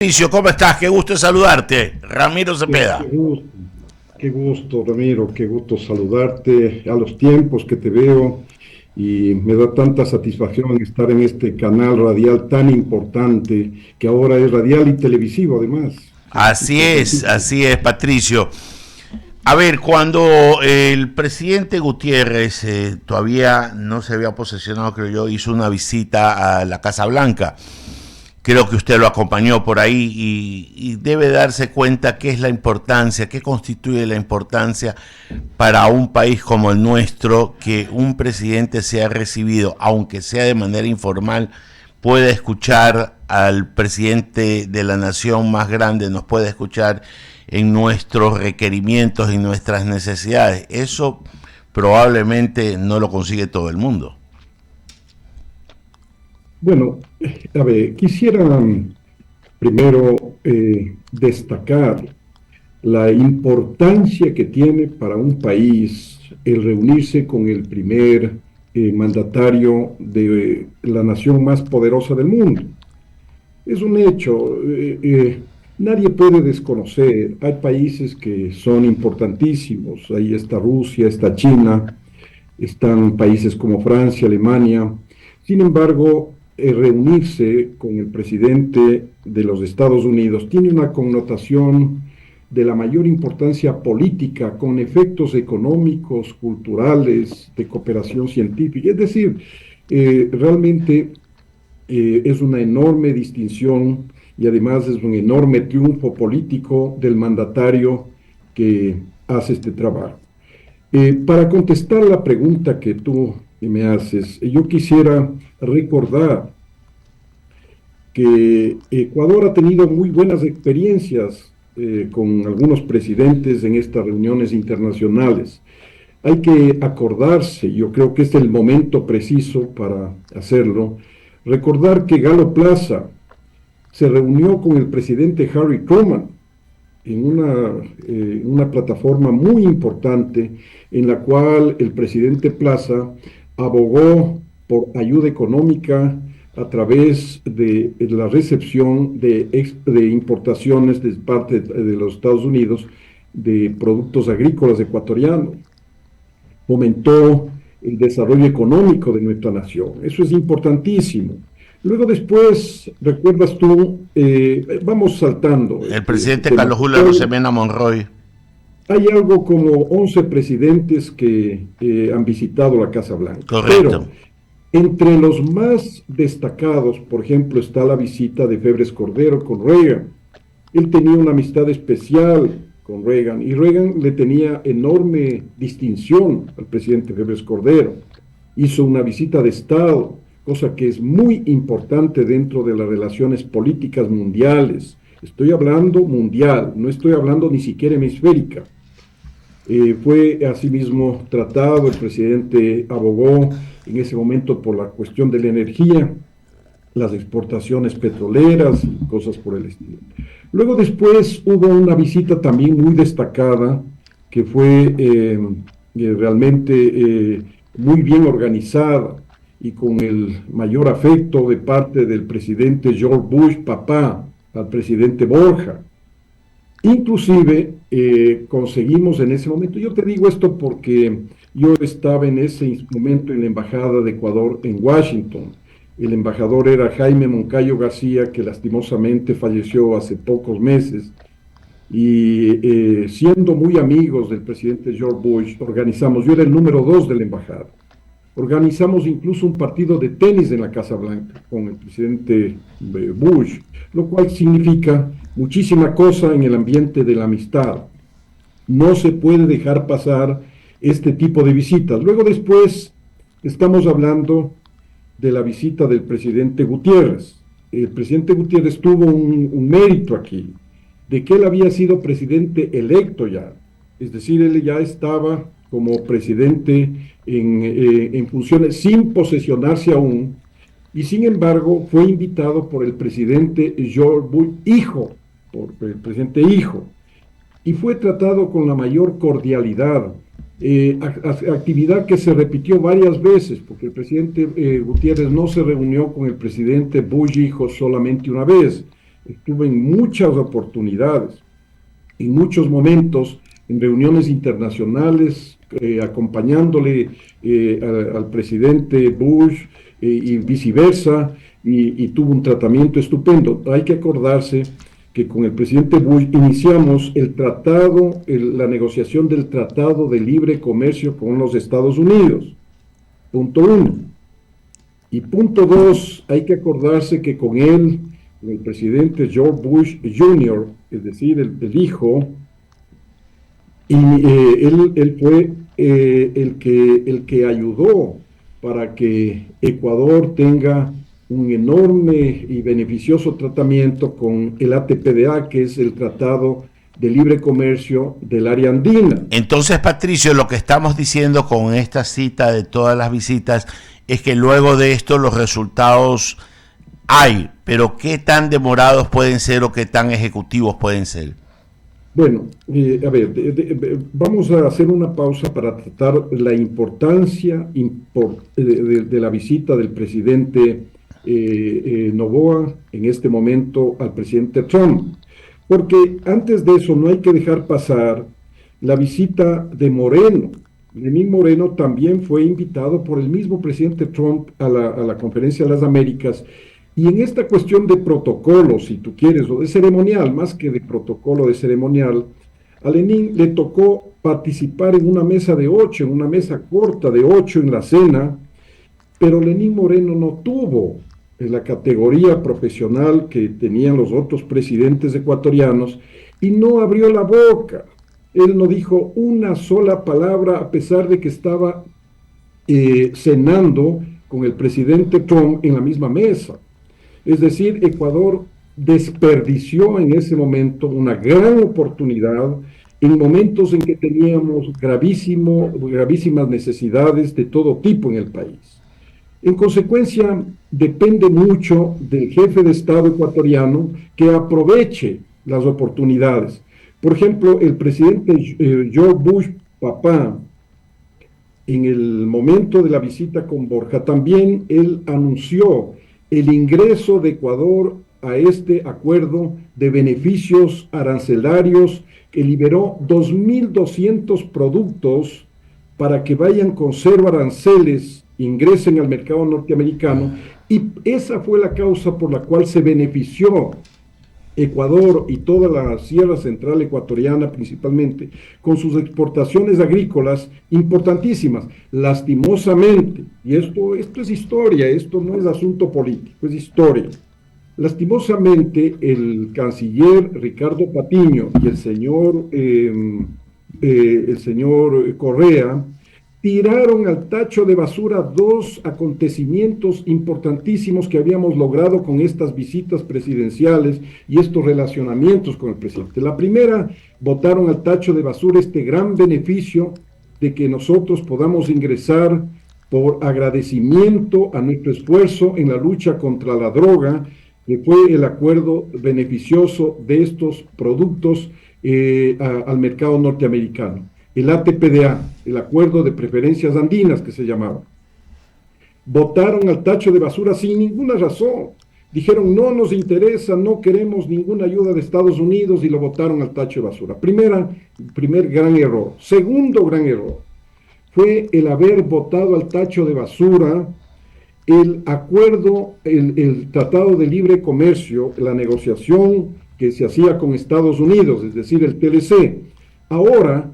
Patricio, ¿cómo estás? Qué gusto saludarte. Ramiro Qué Cepeda. gusto, qué gusto, Ramiro, qué gusto saludarte a los tiempos que te veo y me da tanta satisfacción estar en este canal radial tan importante que ahora es radial y televisivo además. Importantísimo. Así es, Patricio. A ver, cuando el presidente Gutiérrez todavía no se había posesionado, creo yo, hizo una visita a la Casa Blanca. Creo que usted lo acompañó por ahí y debe darse cuenta qué es la importancia, qué constituye la importancia para un país como el nuestro que un presidente sea recibido, aunque sea de manera informal, pueda escuchar al presidente de la nación más grande, nos puede escuchar en nuestros requerimientos y nuestras necesidades. Eso probablemente no lo consigue todo el mundo. Bueno, a ver, quisiera primero destacar la importancia que tiene para un país el reunirse con el primer mandatario de la nación más poderosa del mundo. Es un hecho, nadie puede desconocer, hay países que son importantísimos, ahí está Rusia, está China, están países como Francia, Alemania. Sin embargo, reunirse con el presidente de los Estados Unidos tiene una connotación de la mayor importancia política, con efectos económicos, culturales, de cooperación científica. Es decir, realmente es una enorme distinción y además es un enorme triunfo político del mandatario que hace este trabajo. Para contestar la pregunta que tú me haces, yo quisiera recordar que Ecuador ha tenido muy buenas experiencias con algunos presidentes en estas reuniones internacionales. Hay que acordarse, yo creo que este es el momento preciso para hacerlo, recordar que Galo Plaza se reunió con el presidente Harry Truman en una plataforma muy importante en la cual el presidente Plaza abogó por ayuda económica a través de la recepción de importaciones de parte de los Estados Unidos de productos agrícolas ecuatorianos. Fomentó el desarrollo económico de nuestra nación. Eso es importantísimo. Luego después, recuerdas tú, vamos saltando El este presidente tema. Carlos Julio Rosemena Monroy. Hay algo como 11 presidentes que han visitado la Casa Blanca, Correcto. pero entre los más destacados, por ejemplo, está la visita de Febres Cordero con Reagan. Él tenía una amistad especial con Reagan y Reagan le tenía enorme distinción al presidente Febres Cordero. Hizo una visita de Estado, cosa que es muy importante dentro de las relaciones políticas mundiales. Estoy hablando mundial, no estoy hablando ni siquiera hemisférica. Fue asimismo tratado, el presidente abogó en ese momento por la cuestión de la energía, las exportaciones petroleras y cosas por el estilo. Luego después hubo una visita también muy destacada que fue realmente muy bien organizada y con el mayor afecto de parte del presidente George Bush, papá, al presidente Borja. Inclusive conseguimos en ese momento, yo te digo esto porque yo estaba en ese momento en la Embajada de Ecuador en Washington. El embajador era Jaime Moncayo García, que lastimosamente falleció hace pocos meses. Y siendo muy amigos del presidente George Bush, organizamos, yo era el número 2 de la embajada, organizamos incluso un partido de tenis en la Casa Blanca con el presidente Bush, lo cual significa muchísima cosa en el ambiente de la amistad. No se puede dejar pasar este tipo de visitas. Luego después estamos hablando de la visita del presidente Gutiérrez. El presidente Gutiérrez tuvo un mérito aquí, de que él había sido presidente electo ya, es decir, él ya estaba como presidente en funciones sin posesionarse aún, y sin embargo fue invitado por el presidente George Bush, hijo, por el presidente hijo, y fue tratado con la mayor cordialidad. Actividad que se repitió varias veces, porque el presidente Gutiérrez no se reunió con el presidente Bush hijo solamente una vez. estuve en muchas oportunidades, en muchos momentos, en reuniones internacionales, acompañándole al presidente Bush y viceversa, y tuvo un tratamiento estupendo. Hay que acordarse que con el presidente Bush iniciamos el tratado, la negociación del Tratado de Libre Comercio con los Estados Unidos. Punto uno. Y punto dos, hay que acordarse que con él, el presidente George Bush Jr., es decir, el hijo, y él fue el que ayudó para que Ecuador tenga un enorme y beneficioso tratamiento con el ATPDA, que es el Tratado de Libre Comercio del área andina. Entonces, Patricio, lo que estamos diciendo con esta cita de todas las visitas es que luego de esto los resultados hay, pero ¿qué tan demorados pueden ser o qué tan ejecutivos pueden ser? Bueno, a ver, vamos a hacer una pausa para tratar la importancia de la visita del presidente Noboa en este momento al presidente Trump. Porque antes de eso no hay que dejar pasar la visita de Moreno. Lenín Moreno también fue invitado por el mismo presidente Trump a la Conferencia de las Américas. Y en esta cuestión de protocolo, si tú quieres, o de ceremonial, más que de protocolo, de ceremonial, a Lenín le tocó participar en una mesa de 8, en una mesa corta de 8 en la cena, pero Lenín Moreno no tuvo la categoría profesional que tenían los otros presidentes ecuatorianos y no abrió la boca. Él no dijo una sola palabra a pesar de que estaba cenando con el presidente Trump en la misma mesa. Es decir, Ecuador desperdició en ese momento una gran oportunidad en momentos en que teníamos gravísimas necesidades de todo tipo en el país. En consecuencia, depende mucho del jefe de Estado ecuatoriano que aproveche las oportunidades. Por ejemplo, el presidente George Bush, papá, en el momento de la visita con Borja, también él anunció el ingreso de Ecuador a este acuerdo de beneficios arancelarios que liberó 2.200 productos para que vayan con cero aranceles, ingresen al mercado norteamericano, y esa fue la causa por la cual se benefició Ecuador y toda la Sierra Central ecuatoriana principalmente, con sus exportaciones agrícolas importantísimas. Lastimosamente, y esto es historia, esto no es asunto político, es historia. Lastimosamente, el canciller Ricardo Patiño y el señor Correa tiraron al tacho de basura dos acontecimientos importantísimos que habíamos logrado con estas visitas presidenciales y estos relacionamientos con el presidente. La primera, botaron al tacho de basura este gran beneficio de que nosotros podamos ingresar por agradecimiento a nuestro esfuerzo en la lucha contra la droga, que fue el acuerdo beneficioso de estos productos al mercado norteamericano. El ATPDA, el Acuerdo de Preferencias Andinas que se llamaba. Votaron al tacho de basura sin ninguna razón. Dijeron, no nos interesa, no queremos ninguna ayuda de Estados Unidos, y lo votaron al tacho de basura. Primer gran error. Segundo gran error fue el haber votado al tacho de basura el acuerdo, el Tratado de Libre Comercio, la negociación que se hacía con Estados Unidos, es decir, el TLC. Ahora,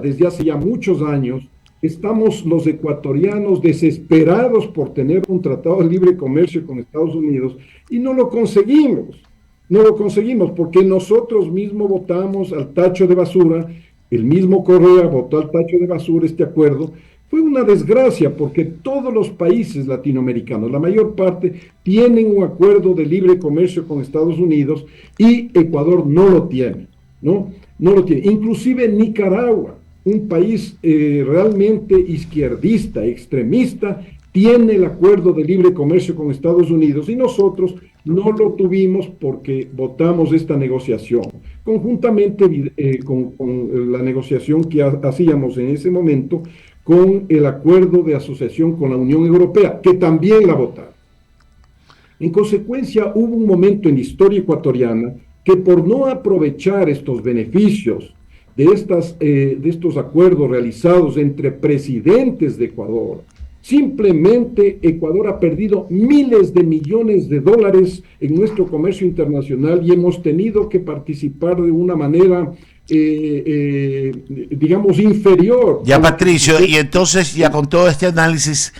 desde hace ya muchos años, estamos los ecuatorianos desesperados por tener un tratado de libre comercio con Estados Unidos y no lo conseguimos. No lo conseguimos porque nosotros mismos votamos al tacho de basura, el mismo Correa votó al tacho de basura este acuerdo. Fue una desgracia porque todos los países latinoamericanos, la mayor parte, tienen un acuerdo de libre comercio con Estados Unidos y Ecuador no lo tiene, ¿no? No lo tiene. Inclusive Nicaragua, un país realmente izquierdista, extremista, tiene el acuerdo de libre comercio con Estados Unidos y nosotros no lo tuvimos porque votamos esta negociación, conjuntamente con la negociación que hacíamos en ese momento con el acuerdo de asociación con la Unión Europea, que también la votaron. En consecuencia, hubo un momento en la historia ecuatoriana que por no aprovechar estos beneficios de estos acuerdos realizados entre presidentes de Ecuador, simplemente Ecuador ha perdido miles de millones de dólares en nuestro comercio internacional y hemos tenido que participar de una manera, digamos, inferior. Ya, Patricio, y entonces ya con todo este análisis,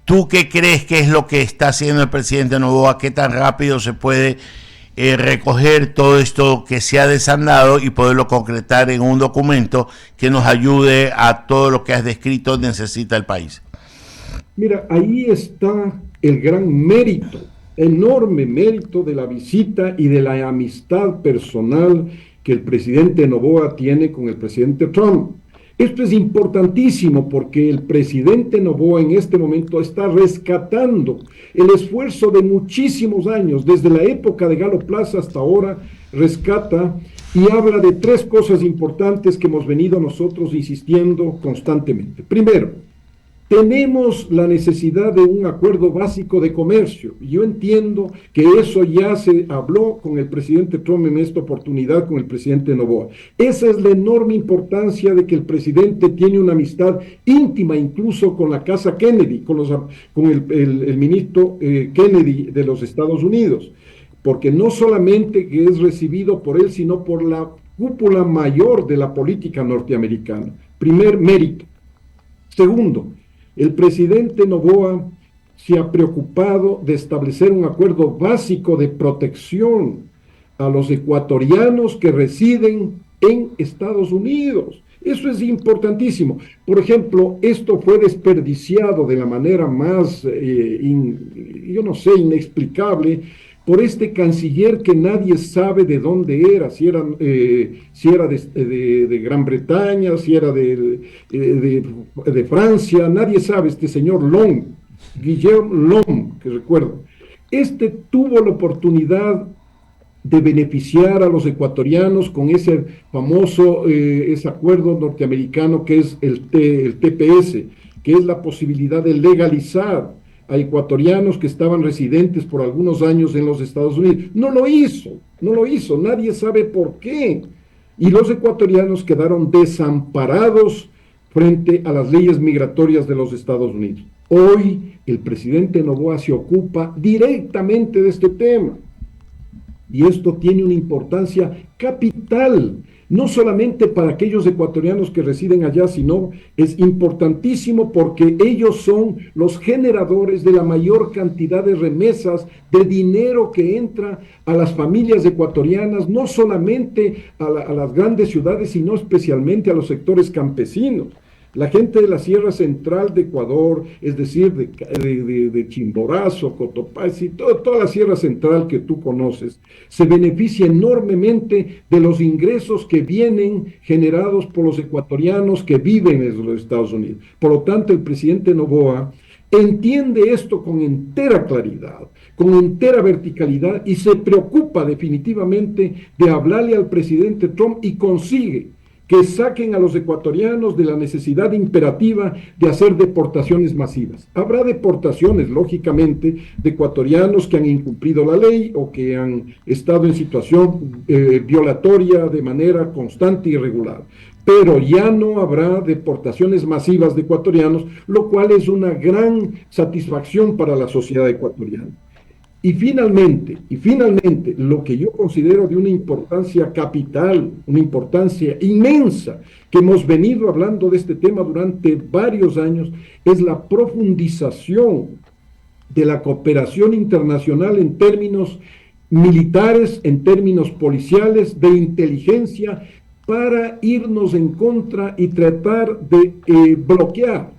¿tú qué crees que es lo que está haciendo el presidente Noboa? ¿Qué tan rápido se puede recoger todo esto que se ha desandado y poderlo concretar en un documento que nos ayude a todo lo que has descrito necesita el país? Mira, ahí está el gran mérito, enorme mérito de la visita y de la amistad personal que el presidente Noboa tiene con el presidente Trump. Esto es importantísimo porque el presidente Noboa en este momento está rescatando el esfuerzo de muchísimos años, desde la época de Galo Plaza hasta ahora, rescata y habla de tres cosas importantes que hemos venido nosotros insistiendo constantemente. Primero, tenemos la necesidad de un acuerdo básico de comercio. Yo entiendo que eso ya se habló con el presidente Trump en esta oportunidad, con el presidente Noboa. Esa es la enorme importancia de que el presidente tiene una amistad íntima incluso con la Casa Kennedy, con el ministro Kennedy de los Estados Unidos, porque no solamente que es recibido por él, sino por la cúpula mayor de la política norteamericana. Primer mérito. Segundo, el presidente Noboa se ha preocupado de establecer un acuerdo básico de protección a los ecuatorianos que residen en Estados Unidos. Eso es importantísimo. Por ejemplo, esto fue desperdiciado de la manera más, yo no sé, inexplicable, por este canciller que nadie sabe de dónde era, si era de Gran Bretaña, si era de Francia, nadie sabe, este señor Long, Guillermo Long, que recuerdo. Este tuvo la oportunidad de beneficiar a los ecuatorianos con ese famoso ese acuerdo norteamericano que es el TPS, que es la posibilidad de legalizar a ecuatorianos que estaban residentes por algunos años en los Estados Unidos. No lo hizo, nadie sabe por qué. Y los ecuatorianos quedaron desamparados frente a las leyes migratorias de los Estados Unidos. Hoy el presidente Noboa se ocupa directamente de este tema. Y esto tiene una importancia capital, no solamente para aquellos ecuatorianos que residen allá, sino es importantísimo porque ellos son los generadores de la mayor cantidad de remesas de dinero que entra a las familias ecuatorianas, no solamente a las grandes ciudades, sino especialmente a los sectores campesinos. La gente de la Sierra Central de Ecuador, es decir, de Chimborazo, Cotopaxi, toda la Sierra Central que tú conoces, se beneficia enormemente de los ingresos que vienen generados por los ecuatorianos que viven en los Estados Unidos. Por lo tanto, el presidente Noboa entiende esto con entera claridad, con entera verticalidad y se preocupa definitivamente de hablarle al presidente Trump y consigue que saquen a los ecuatorianos de la necesidad imperativa de hacer deportaciones masivas. Habrá deportaciones, lógicamente, de ecuatorianos que han incumplido la ley o que han estado en situación violatoria de manera constante y irregular. Pero ya no habrá deportaciones masivas de ecuatorianos, lo cual es una gran satisfacción para la sociedad ecuatoriana. Y finalmente, lo que yo considero de una importancia capital, una importancia inmensa, que hemos venido hablando de este tema durante varios años, es la profundización de la cooperación internacional en términos militares, en términos policiales, de inteligencia, para irnos en contra y tratar de bloquear.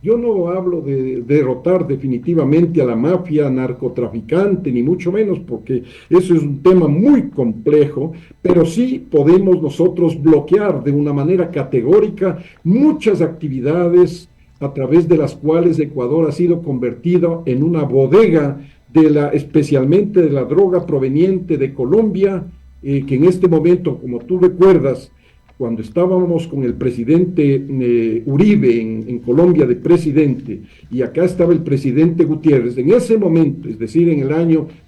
Yo no hablo de derrotar definitivamente a la mafia narcotraficante, ni mucho menos, porque eso es un tema muy complejo, pero sí podemos nosotros bloquear de una manera categórica muchas actividades a través de las cuales Ecuador ha sido convertido en una bodega especialmente de la droga proveniente de Colombia, que en este momento, como tú recuerdas, cuando estábamos con el presidente Uribe en Colombia de presidente, y acá estaba el presidente Gutiérrez, en ese momento, es decir,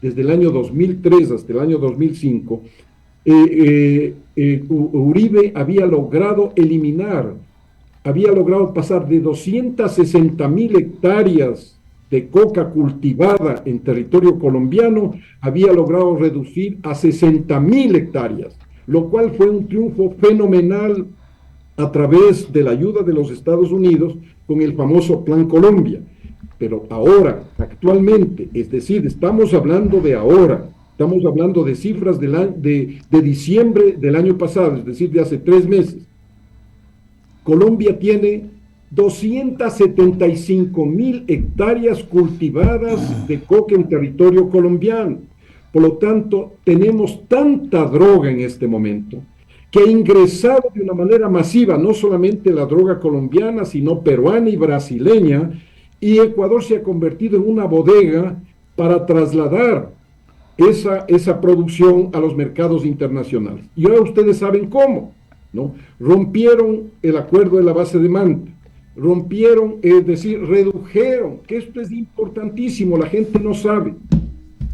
desde el año 2003 hasta el año 2005, Uribe había logrado pasar de 260.000 hectáreas de coca cultivada en territorio colombiano, había logrado reducir a 60.000 hectáreas, lo cual fue un triunfo fenomenal a través de la ayuda de los Estados Unidos con el famoso Plan Colombia. Pero ahora, actualmente, es decir, estamos hablando de ahora, estamos hablando de cifras de diciembre del año pasado, es decir, de hace 3 meses. Colombia tiene 275.000 hectáreas cultivadas de coca en territorio colombiano. Por lo tanto, tenemos tanta droga en este momento que ha ingresado de una manera masiva, no solamente la droga colombiana, sino peruana y brasileña, y Ecuador se ha convertido en una bodega para trasladar esa producción a los mercados internacionales. Y ahora ustedes saben cómo, ¿no? Rompieron el acuerdo de la base de Manta, redujeron, que esto es importantísimo, la gente no sabe,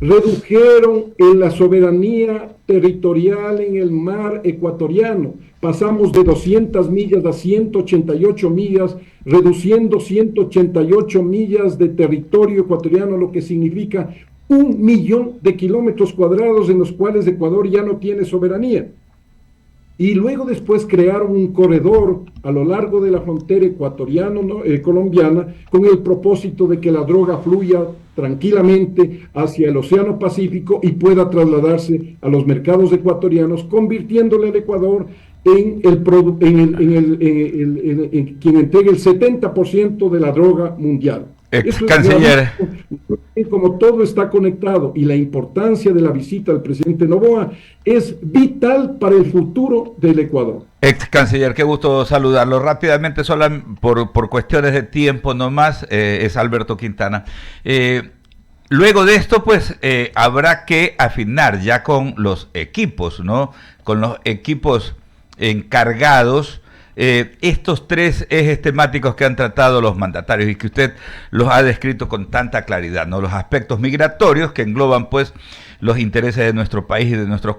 redujeron la soberanía territorial en el mar ecuatoriano. Pasamos de 200 millas a 188 millas, reduciendo 188 millas de territorio ecuatoriano, lo que significa 1.000.000 de kilómetros cuadrados en los cuales Ecuador ya no tiene soberanía. Y luego después crearon un corredor a lo largo de la frontera colombiana con el propósito de que la droga fluya tranquilamente hacia el Océano Pacífico y pueda trasladarse a los mercados ecuatorianos, convirtiéndole al Ecuador en quien entrega el 70% de la droga mundial. Canciller. Como todo está conectado y la importancia de la visita del presidente Noboa es vital para el futuro del Ecuador. Ex canciller, qué gusto saludarlo. Rápidamente, solo por cuestiones de tiempo nomás, es Alberto Quintana. Luego de esto, pues, habrá que afinar ya con los equipos, ¿no? Con los equipos encargados. Estos 3 ejes temáticos que han tratado los mandatarios y que usted los ha descrito con tanta claridad, ¿no? Los aspectos migratorios que engloban pues los intereses de nuestro país y de nuestros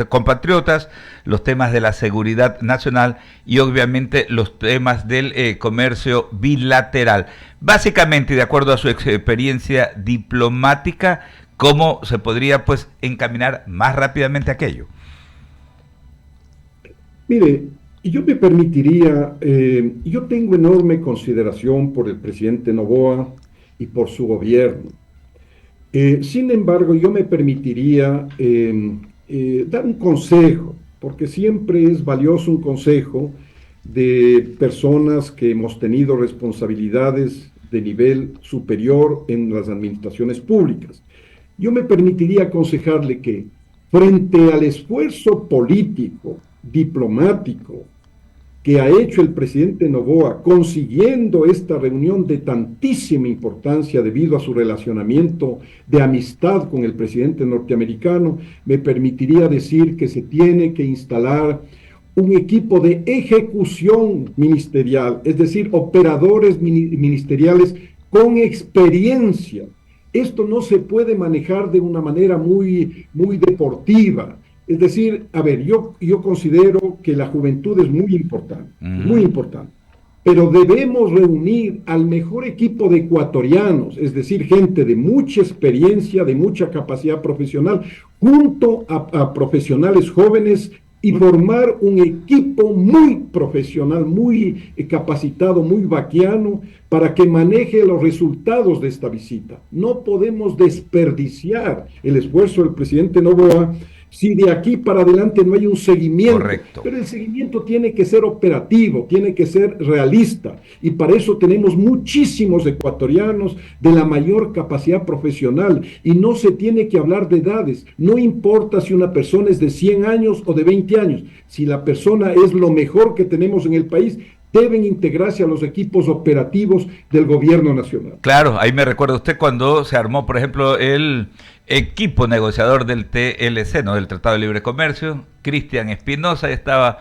compatriotas, los temas de la seguridad nacional y obviamente los temas del comercio bilateral. Básicamente, de acuerdo a su experiencia diplomática, ¿cómo se podría pues encaminar más rápidamente aquello? Mire, y yo me permitiría, yo tengo enorme consideración por el presidente Noboa y por su gobierno. Sin embargo, yo me permitiría dar un consejo, porque siempre es valioso un consejo de personas que hemos tenido responsabilidades de nivel superior en las administraciones públicas. Yo me permitiría aconsejarle que, frente al esfuerzo político, diplomático, que ha hecho el presidente Noboa consiguiendo esta reunión de tantísima importancia debido a su relacionamiento de amistad con el presidente norteamericano, me permitiría decir que se tiene que instalar un equipo de ejecución ministerial, es decir, operadores ministeriales con experiencia. Esto no se puede manejar de una manera muy deportiva. Es decir, a ver, yo considero que la juventud es muy importante, pero debemos reunir al mejor equipo de ecuatorianos, es decir, gente de mucha experiencia, de mucha capacidad profesional, junto a profesionales jóvenes y formar un equipo muy profesional, muy capacitado, muy vaquiano, para que maneje los resultados de esta visita. No podemos desperdiciar el esfuerzo del presidente Noboa si de aquí para adelante no hay un seguimiento. Correcto. Pero el seguimiento tiene que ser operativo, tiene que ser realista, y para eso tenemos muchísimos ecuatorianos de la mayor capacidad profesional, y no se tiene que hablar de edades, no importa si una persona es de 100 años o de 20 años, si la persona es lo mejor que tenemos en el país, deben integrarse a los equipos operativos del gobierno nacional. Claro, ahí me recuerda usted cuando se armó, por ejemplo, el equipo negociador del TLC, ¿no? Del Tratado de Libre Comercio. Cristian Espinosa estaba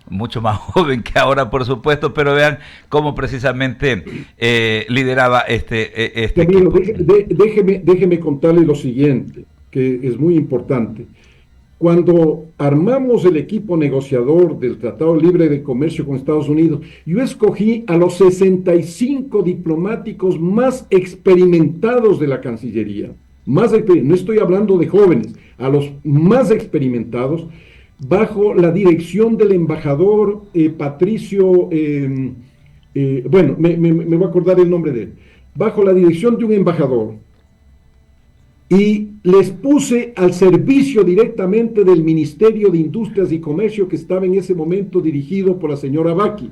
mucho más joven que ahora, por supuesto, pero vean cómo precisamente lideraba este Camilo, equipo. déjeme contarle lo siguiente, que es muy importante. Cuando armamos el equipo negociador del Tratado Libre de Comercio con Estados Unidos, yo escogí a los 65 diplomáticos más experimentados de la Cancillería. No estoy hablando de jóvenes, a los más experimentados, bajo la dirección del embajador Patricio, bueno, me voy a acordar el nombre de él, bajo la dirección de un embajador, y les puse al servicio directamente del Ministerio de Industrias y Comercio que estaba en ese momento dirigido por la señora Baki.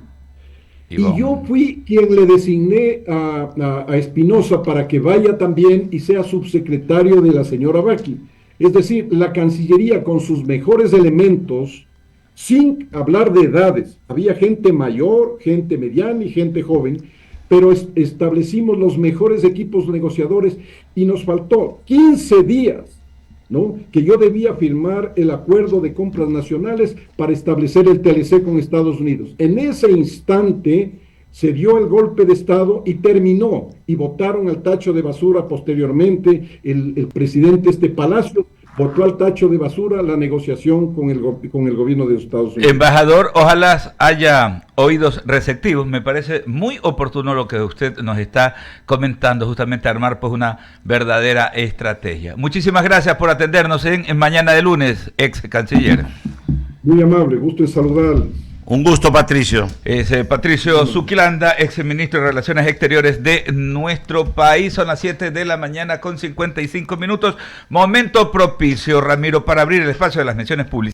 Y yo fui quien le designé a Espinosa para que vaya también y sea subsecretario de la señora Baki. Es decir, la Cancillería con sus mejores elementos, sin hablar de edades, había gente mayor, gente mediana y gente joven, pero establecimos los mejores equipos negociadores y nos faltó 15 días, ¿no? Que yo debía firmar el acuerdo de compras nacionales para establecer el TLC con Estados Unidos. En ese instante se dio el golpe de Estado y terminó, y botaron al tacho de basura posteriormente el presidente Palacio, botó al tacho de basura la negociación con el gobierno de Estados Unidos. Embajador, ojalá haya oídos receptivos. Me parece muy oportuno lo que usted nos está comentando, justamente armar pues una verdadera estrategia. Muchísimas gracias por atendernos en Mañana de Lunes, ex canciller. Muy amable, gusto en saludarles. Un gusto, Patricio. Es Patricio Zuquilanda, ex ministro de Relaciones Exteriores de nuestro país. Son las 7 de la mañana con 55 minutos. Momento propicio, Ramiro, para abrir el espacio de las menciones públicas.